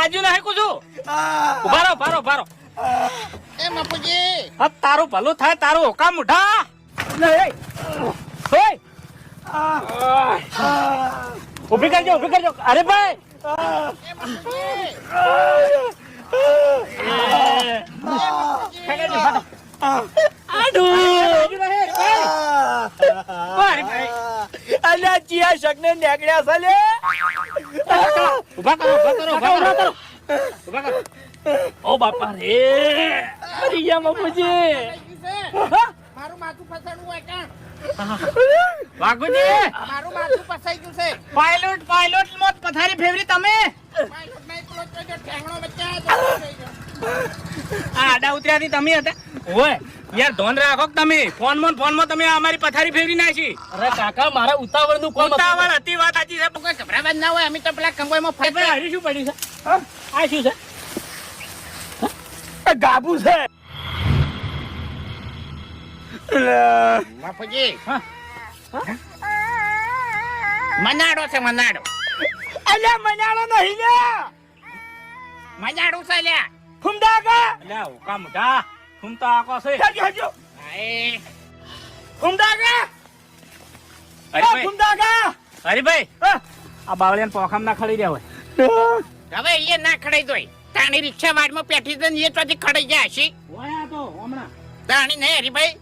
બાજુ ના હેકું છું ઉભારો ભારો ભારો એ મફુજી આ તારું ભલું થાય તારું હોકા મુઠા ઉભી કરજો અરે ભાઈ અલ્યા ચિયા શકને નેકડ્યા છે લે ઉભા કરો ઓ બાપા રે અરે યા મફુજી મારું માથું ફસાડવું હોય કાં વાઘુજી મારું માથું ફસાઈ ગયું છે પાયલોટ મોત પથારી ફેવરી તમે પાયલોટ નહીં પેલો તો જો ઠેંગણો બચ્ચા આ આડા ઉતર્યાથી તમે હતા ઓય યાર ધોન રાખો કે તમે ફોનમાં તમે અમારી પથારી ફેરવી નાખી અરે કાકા મારા ઉતાવળનું કોમ હતું. ઉતાવળ હતી વાત સાચી છે કોઈ ગભરાવા ના હોય અમે તો પેલા કંગોઈમાં ભાઈ ફસાઈ હરી શું પડ્યું છે આ શું છે ગાબુ છે મફુજી હા. મનાડો છે મનાડો અલ્યા મનાળો નહીં લે મનાડું છે લ્યા ફુમદા કા અલ્યા હોકા મુઠા ઘૂમતા આકો છે હજો હાય ફુમદા કા હરીભાઈ ફુમદા કા હરીભાઈ આ બાવળિયાને પોખામ ના ખડી રહ્યા હોય હવે એ ના ખડાઈ દોય તાણી રિક્ષા વાડમાં પેઠી દે ને એ તો ખડાઈ જાય છે વાયા તો હમણાં તાણી નહીં હરીભાઈ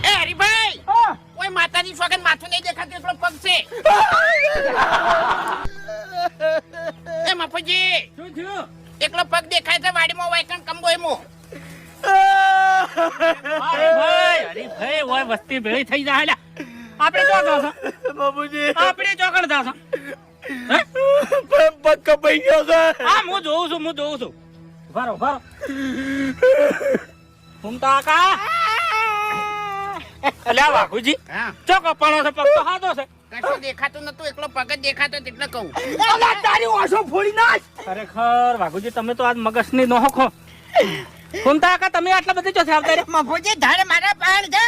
એ હરીભાઈ કોઈ માતાજી સ્વગન માથું નહીં દેખાતું એટલો પગ છે એ મફુજી શું થયું એકલો પગ દેખાય છે વાડીમાં વાયકણ કંબોયમાં હરીભાઈ ઓય વસ્તી ભેળી થઈ જાય લ્યા. આપણે ચો જાશો બાબુજી આપણે ચોકડ જાશો પગ કપાઈ ગયો છે હા હું જોઉં છું ભારો ઘૂમતા આકા અલ્યા વાઘુજી હા ચો કપાણો છે પગ તો હાથો છે કશું દેખાતું નતું એકલો પગ જ દેખાતો એટલે કહું અલા તારી ઓછો ફોડી નાખ ખરેખર વાઘુજી તમે તો આજ મગજની નોખો ઘૂમતા આકા તમે આટલા બધી ચોથી આવતા રે મફુજી ધારે મારા પાડ છે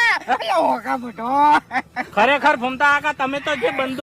ખરેખર ઘૂમતા આકા તમે તો જે બંદૂક